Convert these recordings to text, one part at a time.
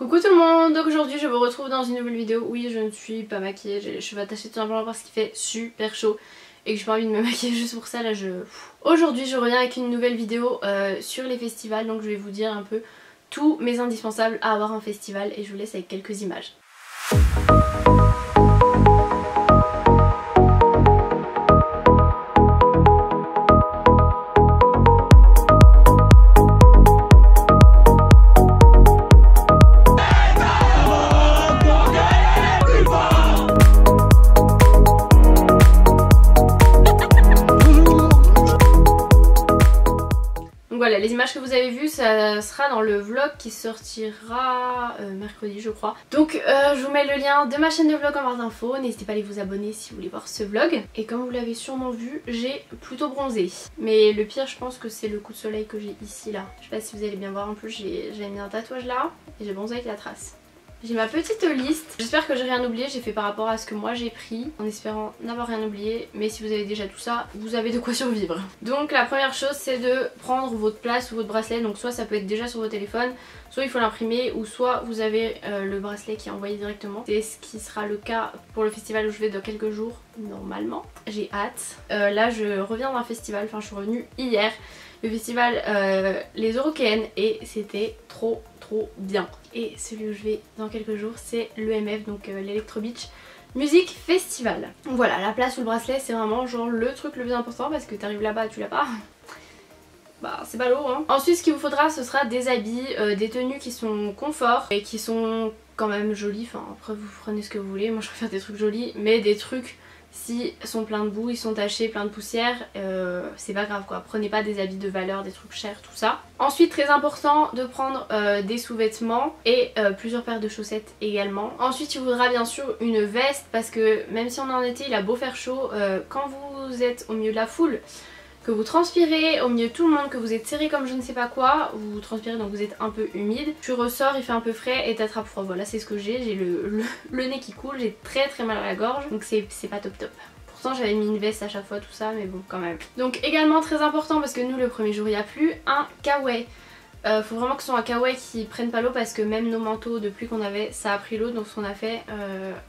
Coucou tout le monde, donc aujourd'hui je vous retrouve dans une nouvelle vidéo. Oui, je ne suis pas maquillée, j'ai les cheveux attachés tout simplement parce qu'il fait super chaud et que j'ai pas envie de me maquiller juste pour ça. Là Aujourd'hui je reviens avec une nouvelle vidéo sur les festivals, donc je vais vous dire un peu tous mes indispensables à avoir en festival et je vous laisse avec quelques images. Voilà, les images que vous avez vues, ça sera dans le vlog qui sortira mercredi je crois. Donc je vous mets le lien de ma chaîne de vlog en barre d'infos, n'hésitez pas à aller vous abonner si vous voulez voir ce vlog. Et comme vous l'avez sûrement vu, j'ai plutôt bronzé. Mais le pire je pense que c'est le coup de soleil que j'ai ici là. Je sais pas si vous allez bien voir, en plus j'ai mis un tatouage là et j'ai bronzé avec la trace. J'ai ma petite liste, j'espère que j'ai rien oublié, j'ai fait par rapport à ce que moi j'ai pris en espérant n'avoir rien oublié, mais si vous avez déjà tout ça, vous avez de quoi survivre. Donc la première chose c'est de prendre votre place ou votre bracelet, donc soit ça peut être déjà sur votre téléphone, soit il faut l'imprimer ou soit vous avez le bracelet qui est envoyé directement. C'est ce qui sera le cas pour le festival où je vais dans quelques jours normalement, j'ai hâte. Là je reviens d'un festival, enfin je suis revenue hier, le festival Les Eurockéennes et c'était trop bien. Et celui où je vais dans quelques jours c'est l'EMF, donc l'Electro Beach Music Festival. Voilà, la place ou le bracelet c'est vraiment genre le truc le plus important parce que t'arrives là-bas, tu l'as pas, bah c'est pas lourd hein. Ensuite ce qu'il vous faudra ce sera des habits, des tenues qui sont confort et qui sont quand même jolies, enfin après vous prenez ce que vous voulez, moi je préfère des trucs jolis, mais des trucs s'ils sont pleins de boue, ils sont tachés, plein de poussière, c'est pas grave quoi. Prenez pas des habits de valeur, des trucs chers, tout ça. Ensuite très important de prendre des sous-vêtements et plusieurs paires de chaussettes également. Ensuite il vous faudra bien sûr une veste parce que même si on est en été, il a beau faire chaud, quand vous êtes au milieu de la foule, que vous transpirez au milieu de tout le monde, que vous êtes serré comme je ne sais pas quoi, vous transpirez donc vous êtes un peu humide, tu ressors, il fait un peu frais et t'attrapes froid. Voilà, c'est ce que j'ai le nez qui coule, j'ai très mal à la gorge, donc c'est pas top. Pourtant j'avais mis une veste à chaque fois, tout ça, mais bon quand même. Donc également très important parce que nous le premier jour il n'y a plus, un kawaii. Faut vraiment que ce soit un kawaii qui prenne pas l'eau parce que même nos manteaux de pluie qu'on avait ça a pris l'eau, donc ce qu'on a fait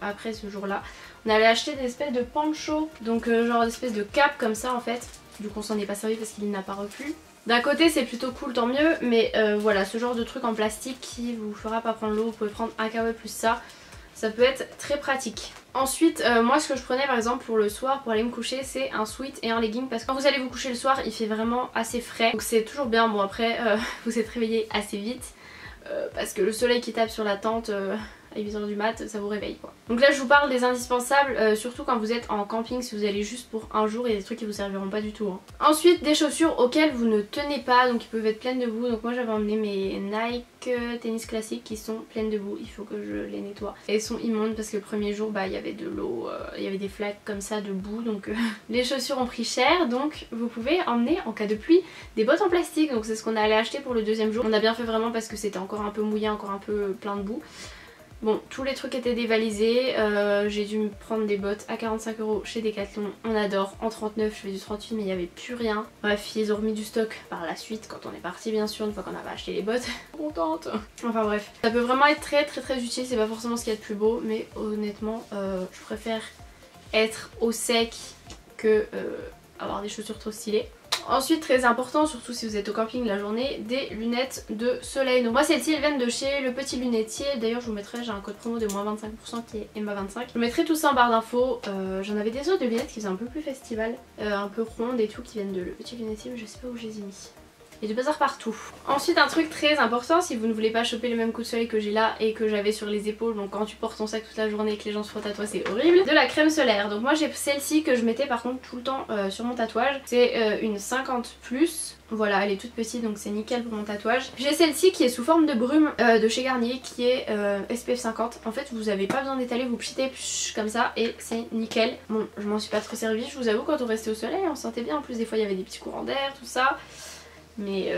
après ce jour là, on allait acheter des espèces de ponchos, donc genre des espèces de capes comme ça en fait. Du coup on s'en est pas servi parce qu'il n'a pas replu. D'un côté c'est plutôt cool, tant mieux, mais voilà, ce genre de truc en plastique qui vous fera pas prendre l'eau, vous pouvez prendre un kawaii plus ça peut être très pratique. Ensuite moi ce que je prenais par exemple pour le soir pour aller me coucher c'est un sweat et un legging parce que quand vous allez vous coucher le soir il fait vraiment assez frais, donc c'est toujours bien. Bon après vous êtes réveillé assez vite parce que le soleil qui tape sur la tente à 8h du mat ça vous réveille quoi. Donc là je vous parle des indispensables, surtout quand vous êtes en camping, si vous allez juste pour un jour, il y a des trucs qui vous serviront pas du tout hein. Ensuite des chaussures auxquelles vous ne tenez pas, donc qui peuvent être pleines de boue. Donc moi j'avais emmené mes Nike tennis classiques qui sont pleines de boue, il faut que je les nettoie. Et elles sont immondes parce que le premier jour bah il y avait de l'eau, il y avait des flaques comme ça de boue, donc les chaussures ont pris cher. Donc vous pouvez emmener en cas de pluie des bottes en plastique, donc c'est ce qu'on allait acheter pour le deuxième jour. On a bien fait vraiment parce que c'était encore un peu mouillé, encore un peu plein de boue. Bon, tous les trucs étaient dévalisés, j'ai dû me prendre des bottes à 45 € chez Decathlon, on adore, en 39, je fais du 38 mais il n'y avait plus rien. Bref, ils ont remis du stock par la suite quand on est parti bien sûr, une fois qu'on avait acheté les bottes. Contente. Enfin bref, ça peut vraiment être très utile, c'est pas forcément ce qu'il y a de plus beau, mais honnêtement je préfère être au sec que avoir des chaussures trop stylées. Ensuite très important, surtout si vous êtes au camping la journée, des lunettes de soleil. Donc moi celles-ci elles viennent de chez Le Petit Lunetier. D'ailleurs je vous mettrai, j'ai un code promo de moins 25% qui est Emma25. Je vous mettrai tout ça en barre d'infos. J'en avais des autres de lunettes qui faisaient un peu plus festival, un peu rondes et tout, qui viennent de Le Petit Lunetier, mais je sais pas où je les ai mis. Il y a du bazar partout. Ensuite un truc très important, si vous ne voulez pas choper le même coup de soleil que j'ai là et que j'avais sur les épaules, donc quand tu portes ton sac toute la journée et que les gens se frottent à toi c'est horrible, de la crème solaire. Donc moi j'ai celle-ci que je mettais par contre tout le temps sur mon tatouage, c'est une 50+, voilà elle est toute petite donc c'est nickel pour mon tatouage. J'ai celle-ci qui est sous forme de brume de chez Garnier qui est SPF 50, en fait vous avez pas besoin d'étaler, vous pchitez comme ça et c'est nickel. Bon je m'en suis pas trop servie, je vous avoue, quand on restait au soleil on se sentait bien, en plus des fois il y avait des petits courants d'air tout ça. Mais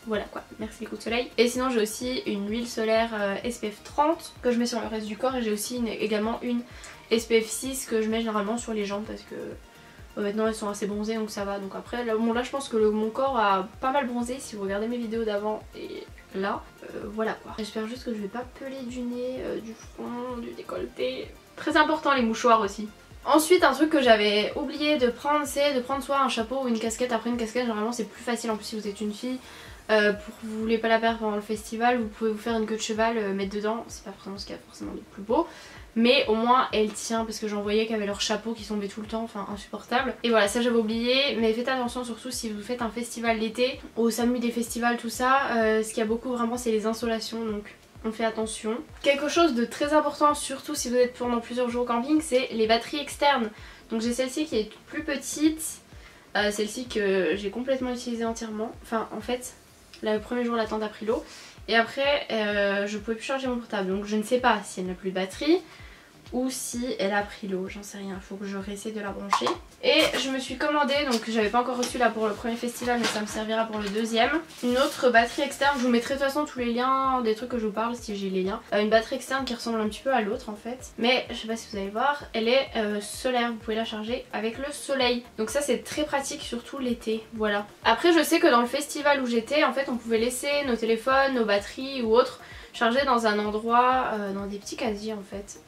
voilà quoi, merci les coups de soleil. Et sinon j'ai aussi une huile solaire SPF 30 que je mets sur le reste du corps, et j'ai aussi également une SPF 6 que je mets généralement sur les jambes parce que maintenant elles sont assez bronzées donc ça va. Donc après là, bon, là je pense que mon corps a pas mal bronzé si vous regardez mes vidéos d'avant et là. Voilà quoi. J'espère juste que je vais pas peler du nez, du front, du décolleté. Très important les mouchoirs aussi. Ensuite un truc que j'avais oublié de prendre, c'est de prendre soit un chapeau ou une casquette. Après une casquette généralement c'est plus facile en plus si vous êtes une fille. Vous voulez pas la perdre pendant le festival, vous pouvez vous faire une queue de cheval, mettre dedans. C'est pas forcément ce qu'il y a forcément de plus beau. Mais au moins elle tient parce que j'en voyais qui avaient leur chapeau qui tombait tout le temps, enfin insupportable. Et voilà, ça j'avais oublié, mais faites attention surtout si vous faites un festival l'été, au SAMU des festivals tout ça, ce qu'il y a beaucoup vraiment c'est les insolations, donc on fait attention. Quelque chose de très important surtout si vous êtes pendant plusieurs jours au camping, c'est les batteries externes. Donc j'ai celle-ci qui est plus petite, celle-ci que j'ai complètement utilisée entièrement, enfin en fait le premier jour la tente a pris l'eau. Et après je pouvais plus charger mon portable, donc je ne sais pas si elle n'a plus de batterie ou si elle a pris l'eau, j'en sais rien, il faut que je réessaie de la brancher. Et je me suis commandé, donc j'avais pas encore reçu là pour le premier festival mais ça me servira pour le deuxième, une autre batterie externe. Je vous mettrai de toute façon tous les liens des trucs que je vous parle si j'ai les liens. Une batterie externe qui ressemble un petit peu à l'autre en fait, mais je sais pas si vous allez voir, elle est solaire, vous pouvez la charger avec le soleil. Donc ça c'est très pratique surtout l'été, voilà. Après je sais que dans le festival où j'étais en fait on pouvait laisser nos téléphones, nos batteries ou autres chargés dans un endroit, dans des petits casiers en fait.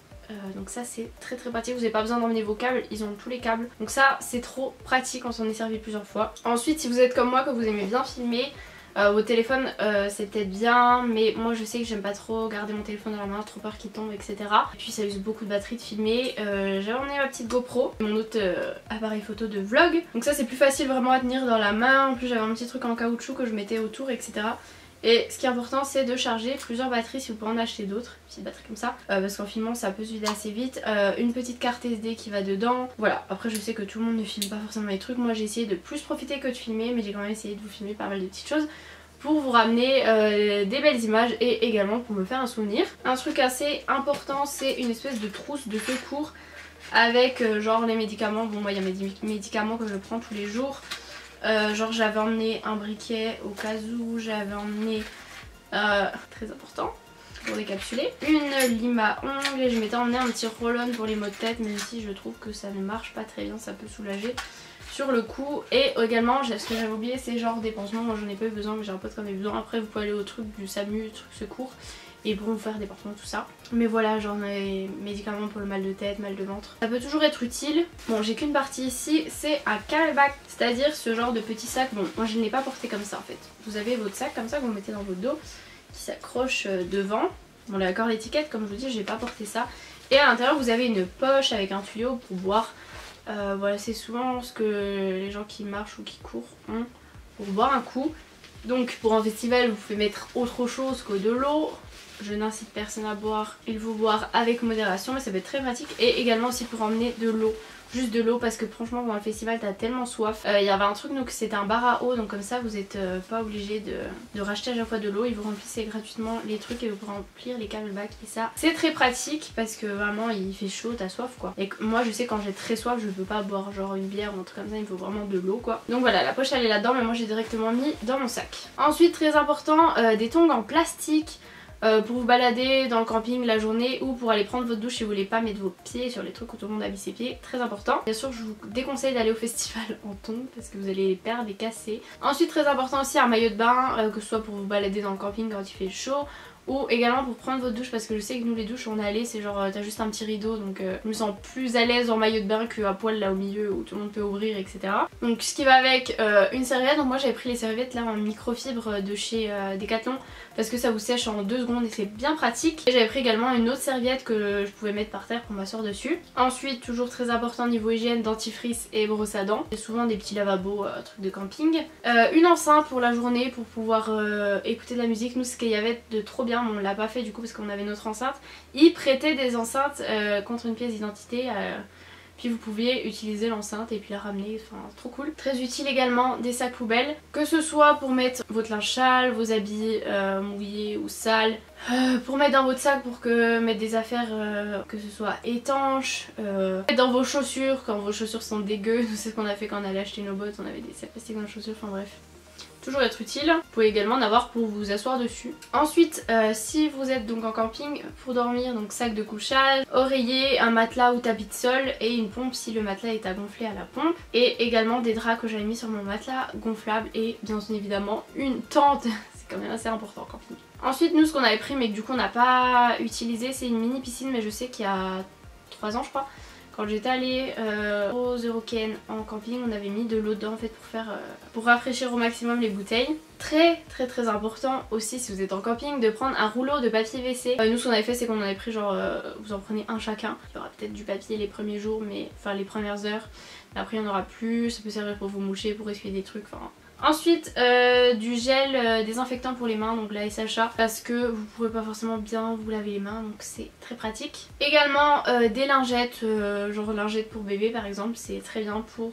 Donc ça c'est très pratique, vous n'avez pas besoin d'emmener vos câbles, ils ont tous les câbles. Donc ça c'est trop pratique, on s'en est servi plusieurs fois. Ensuite si vous êtes comme moi que vous aimez bien filmer, vos téléphones c'est peut-être bien, mais moi je sais que j'aime pas trop garder mon téléphone dans la main, trop peur qu'il tombe etc. Et puis ça use beaucoup de batterie de filmer. J'ai emmené ma petite GoPro, mon autre appareil photo de vlog. Donc ça c'est plus facile vraiment à tenir dans la main, en plus j'avais un petit truc en caoutchouc que je mettais autour etc. Et ce qui est important c'est de charger plusieurs batteries si vous pouvez en acheter d'autres, petites batteries comme ça, parce qu'en filmant ça peut se vider assez vite. Une petite carte SD qui va dedans, voilà. Après je sais que tout le monde ne filme pas forcément les trucs, moi j'ai essayé de plus profiter que de filmer, mais j'ai quand même essayé de vous filmer pas mal de petites choses pour vous ramener des belles images et également pour me faire un souvenir. Un truc assez important c'est une espèce de trousse de secours avec genre les médicaments. Bon moi il y a mes médicaments que je prends tous les jours. Genre j'avais emmené un briquet au cas où, j'avais emmené, très important, pour décapsuler, une lime à ongles et je m'étais emmené un petit roll-on pour les maux de tête, même si je trouve que ça ne marche pas très bien, ça peut soulager sur le coup. Et également ce que j'avais oublié c'est genre des pansements, moi j'en ai pas eu besoin mais j'ai un pote qui en a eu besoin. Après vous pouvez aller au truc du SAMU, truc secours, et ils pourront vous faire des pansements tout ça. Mais voilà, genre mes médicaments pour le mal de tête, mal de ventre, ça peut toujours être utile. Bon j'ai qu'une partie ici, c'est un camelback, c'est-à-dire ce genre de petit sac. Bon moi je ne l'ai pas porté comme ça en fait. Vous avez votre sac comme ça que vous mettez dans votre dos, qui s'accroche devant. Bon là d'accord l'étiquette comme je vous dis j'ai pas porté ça. Et à l'intérieur vous avez une poche avec un tuyau pour boire. Voilà c'est souvent ce que les gens qui marchent ou qui courent ont pour boire un coup. Donc pour un festival vous pouvez mettre autre chose que de l'eau. Je n'incite personne à boire, il faut boire avec modération mais ça peut être très pratique. Et également aussi pour emmener de l'eau, juste de l'eau, parce que franchement pendant le festival t'as tellement soif. Il y avait un truc donc c'était un bar à eau, donc comme ça vous n'êtes pas obligé de racheter à chaque fois de l'eau. Ils vous remplissez gratuitement les trucs et vous pouvez remplir les camelbacks. Et ça c'est très pratique parce que vraiment il fait chaud, t'as soif quoi. Et moi je sais quand j'ai très soif je peux pas boire genre une bière ou un truc comme ça, il me faut vraiment de l'eau quoi. Donc voilà, la poche elle est là dedans mais moi j'ai directement mis dans mon sac. Ensuite très important, des tongs en plastique. Pour vous balader dans le camping la journée ou pour aller prendre votre douche si vous voulez pas mettre vos pieds sur les trucs où tout le monde a mis ses pieds, très important. Bien sûr je vous déconseille d'aller au festival en tongs parce que vous allez les perdre, les casser. Ensuite très important aussi un maillot de bain, que ce soit pour vous balader dans le camping quand il fait chaud ou également pour prendre votre douche, parce que je sais que nous les douches on est allé c'est genre t'as juste un petit rideau, donc je me sens plus à l'aise en maillot de bain qu'à poil là au milieu où tout le monde peut ouvrir etc. Donc ce qui va avec une serviette, donc moi j'avais pris les serviettes là en microfibre de chez Decathlon parce que ça vous sèche en 2 secondes et c'est bien pratique. Et j'avais pris également une autre serviette que je pouvais mettre par terre pour m'asseoir dessus. Ensuite toujours très important niveau hygiène, dentifrice et brosse à dents. Et souvent des petits lavabos, trucs de camping. Une enceinte pour la journée pour pouvoir écouter de la musique. Nous ce qu'il y avait de trop bien, on l'a pas fait du coup parce qu'on avait notre enceinte. Ils prêtaient des enceintes contre une pièce d'identité. Puis vous pouviez utiliser l'enceinte et puis la ramener, enfin trop cool. Très utile également des sacs poubelles, que ce soit pour mettre votre linge sale, vos habits mouillés ou sales, pour mettre dans votre sac pour que mettre des affaires que ce soit étanches, mettre dans vos chaussures quand vos chaussures sont dégueu. Nous c'est ce qu'on a fait quand on allait acheter nos bottes, on avait des sacs plastiques dans les chaussures, enfin bref. Toujours être utile. Vous pouvez également en avoir pour vous asseoir dessus. Ensuite si vous êtes donc en camping pour dormir, donc sac de couchage, oreiller, un matelas ou tapis de sol et une pompe si le matelas est à gonfler à la pompe. Et également des draps que j'avais mis sur mon matelas gonflable et bien évidemment une tente. c'est quand même assez important en camping. Ensuite nous ce qu'on avait pris mais que du coup on n'a pas utilisé, c'est une mini piscine, mais je sais qu'il y a 3 ans je crois, quand j'étais allée aux Eurocaines en camping, on avait mis de l'eau dedans en fait pour rafraîchir au maximum les bouteilles. Très important aussi si vous êtes en camping de prendre un rouleau de papier WC. Nous ce qu'on avait fait c'est qu'on en avait pris genre, vous en prenez un chacun. Il y aura peut-être du papier les premiers jours, mais enfin les premières heures. Mais après il n'y en aura plus, ça peut servir pour vous moucher, pour essuyer des trucs, enfin... Ensuite du gel désinfectant pour les mains, donc la SHA, parce que vous pourrez pas forcément bien vous laver les mains, donc c'est très pratique. Également des lingettes, genre lingettes pour bébé par exemple, c'est très bien pour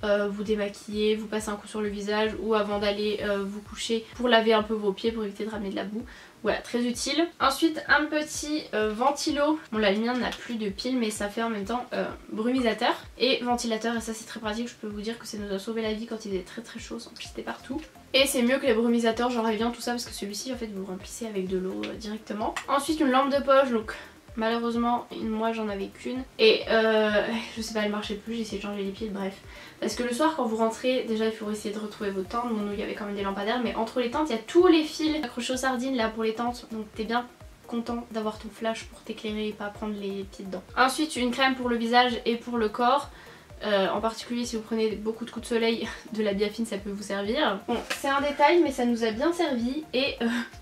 vous démaquiller, vous passer un coup sur le visage ou avant d'aller vous coucher pour laver un peu vos pieds pour éviter de ramener de la boue. Voilà, très utile. Ensuite un petit ventilo, bon la lumière n'a plus de pile mais ça fait en même temps brumisateur et ventilateur, et ça c'est très pratique, je peux vous dire que ça nous a sauvé la vie quand il faisait très chaud, sans pistait partout. Et c'est mieux que les brumisateurs genre Evian tout ça, parce que celui-ci en fait vous remplissez avec de l'eau directement. Ensuite une lampe de poche, donc malheureusement moi j'en avais qu'une et je sais pas, elle marchait plus, j'ai essayé de changer les piles, bref. Parce que le soir quand vous rentrez, déjà il faut essayer de retrouver vos tentes. Bon nous il y avait quand même des lampadaires, mais entre les tentes il y a tous les fils accrochés aux sardines là pour les tentes, donc t'es bien content d'avoir ton flash pour t'éclairer et pas prendre les pieds dedans. Ensuite une crème pour le visage et pour le corps. En particulier si vous prenez beaucoup de coups de soleil, de la biafine ça peut vous servir. Bon c'est un détail mais ça nous a bien servi et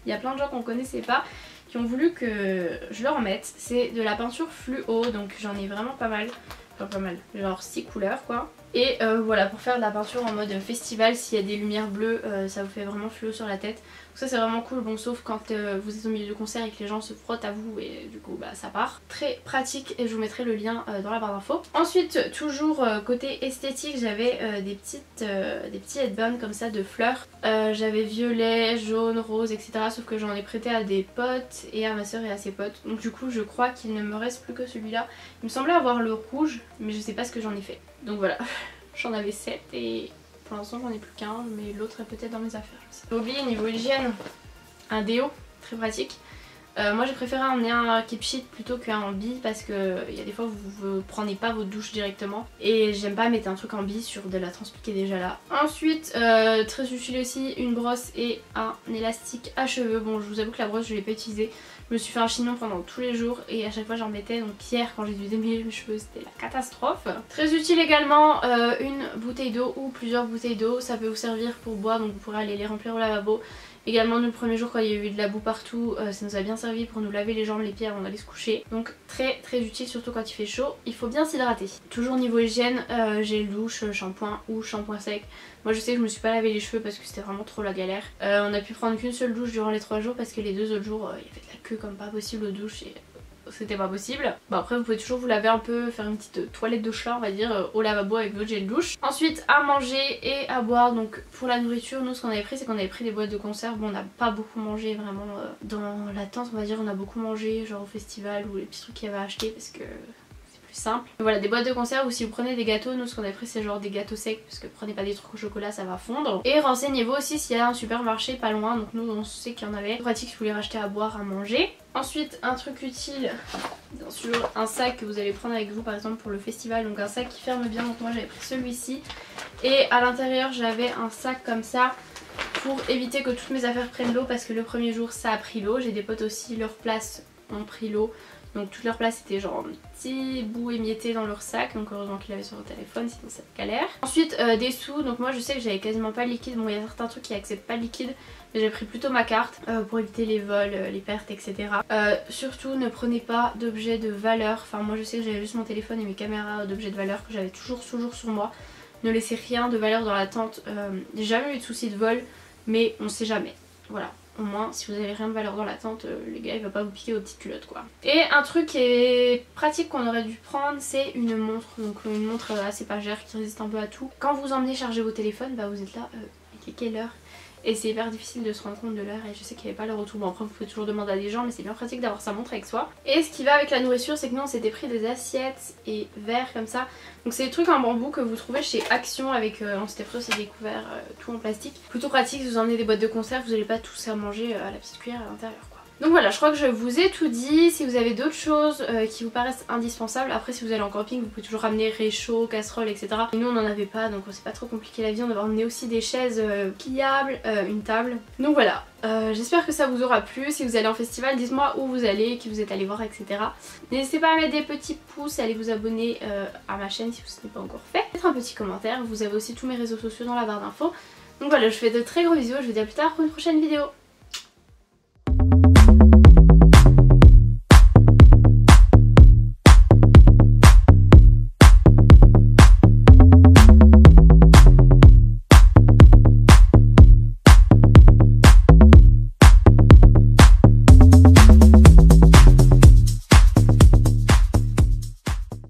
il y a plein de gens qu'on connaissait pas qui ont voulu que je leur en mette. C'est de la peinture fluo, donc j'en ai vraiment pas mal. Enfin pas mal, genre 6 couleurs quoi. Et voilà, pour faire de la peinture en mode festival, s'il y a des lumières bleues, ça vous fait vraiment fluo sur la tête. Donc ça c'est vraiment cool, bon sauf quand vous êtes au milieu de concert et que les gens se frottent à vous et du coup bah ça part. Très pratique et je vous mettrai le lien dans la barre d'infos. Ensuite toujours côté esthétique, j'avais des petits headbands comme ça de fleurs. J'avais violet, jaune, rose etc. Sauf que j'en ai prêté à des potes et à ma soeur et à ses potes. Donc du coup je crois qu'il ne me reste plus que celui-là. Il me semblait avoir le rouge mais je sais pas ce que j'en ai fait. Donc voilà, j'en avais 7 et pour l'instant j'en ai plus qu'un, mais l'autre est peut-être dans mes affaires. J'ai oublié niveau hygiène, un déo, très pratique. Moi j'ai préféré emmener un keep sheet plutôt qu'un bille parce que il y a des fois où vous prenez pas votre douche directement et j'aime pas mettre un truc en bille sur de la transpi qui est déjà là. Ensuite très utile aussi, une brosse et un élastique à cheveux. Bon je vous avoue que la brosse je l'ai pas utilisée. Je me suis fait un chignon pendant tous les jours et à chaque fois j'en mettais, donc hier quand j'ai dû démêler mes cheveux c'était la catastrophe. Très utile également une bouteille d'eau ou plusieurs bouteilles d'eau, ça peut vous servir pour boire donc vous pourrez aller les remplir au lavabo. Également nous le premier jour quand il y a eu de la boue partout, ça nous a bien servi pour nous laver les jambes, les pieds avant d'aller se coucher. Donc très utile surtout quand il fait chaud, il faut bien s'hydrater. Toujours niveau hygiène, gel douche, shampoing ou shampoing sec. Moi je sais que je me suis pas lavé les cheveux parce que c'était vraiment trop la galère. On a pu prendre qu'une seule douche durant les 3 jours parce que les 2 autres jours il y avait de la queue comme pas possible aux douches et c'était pas possible. Bon après vous pouvez toujours vous laver un peu, faire une petite toilette de chat on va dire au lavabo avec votre gel douche. Ensuite à manger et à boire, donc pour la nourriture nous ce qu'on avait pris c'est qu'on avait pris des boîtes de conserve. Bon on n'a pas beaucoup mangé vraiment dans la tente on va dire, on a beaucoup mangé genre au festival ou les petits trucs qu'il y avait à acheter parce que simple. Voilà des boîtes de conserve, ou si vous prenez des gâteaux, nous ce qu'on a pris c'est genre des gâteaux secs parce que prenez pas des trucs au chocolat ça va fondre. Et renseignez-vous aussi s'il y a un supermarché pas loin, donc nous on sait qu'il y en avait. Pratique si vous voulez racheter à boire, à manger. Ensuite un truc utile, bien sûr un sac que vous allez prendre avec vous par exemple pour le festival, donc un sac qui ferme bien, donc moi j'avais pris celui-ci. Et à l'intérieur j'avais un sac comme ça pour éviter que toutes mes affaires prennent l'eau parce que le premier jour ça a pris l'eau. J'ai des potes aussi, leur place ont pris l'eau. Donc toute leur place était genre un petit bout émietté dans leur sac, donc heureusement qu'il avait sur le téléphone sinon ça galère. Ensuite des sous, donc moi je sais que j'avais quasiment pas de liquide, bon il y a certains trucs qui acceptent pas le liquide, mais j'ai pris plutôt ma carte pour éviter les vols, les pertes etc. Surtout ne prenez pas d'objets de valeur, enfin moi je sais que j'avais juste mon téléphone et mes caméras d'objets de valeur que j'avais toujours sur moi. Ne laissez rien de valeur dans la tente, j'ai jamais eu de soucis de vol mais on sait jamais, voilà. Au moins si vous avez rien de valeur dans la tente, les gars il va pas vous piquer aux petites culottes quoi. Et un truc qui est pratique qu'on aurait dû prendre c'est une montre. Donc une montre assez pas chère qui résiste un peu à tout. Quand vous emmenez charger vos téléphones, bah vous êtes là, il est quelle heure? Et c'est hyper difficile de se rendre compte de l'heure et je sais qu'il n'y avait pas le retour. Bon après vous pouvez toujours demander à des gens mais c'est bien pratique d'avoir sa montre avec soi. Et ce qui va avec la nourriture c'est que nous on s'était pris des assiettes et verres comme ça. Donc c'est des trucs en bambou que vous trouvez chez Action avec, on s'était pris aussi des couverts tout en plastique. Plutôt pratique si vous emmenez des boîtes de conserve, vous n'allez pas tous à manger à la petite cuillère à l'intérieur quoi. Donc voilà, je crois que je vous ai tout dit. Si vous avez d'autres choses qui vous paraissent indispensables, après si vous allez en camping vous pouvez toujours ramener réchaud, casserole, etc. Nous on n'en avait pas, donc c'est pas trop compliqué la vie. On avait emmené aussi des chaises pliables, une table. Donc voilà, j'espère que ça vous aura plu. Si vous allez en festival, dites-moi où vous allez, qui vous êtes allé voir, etc. N'hésitez pas à mettre des petits pouces, à aller vous abonner à ma chaîne si ce n'est pas encore fait. Mettre un petit commentaire, vous avez aussi tous mes réseaux sociaux dans la barre d'infos. Donc voilà, je vous fais de très gros bisous, je vous dis à plus tard pour une prochaine vidéo.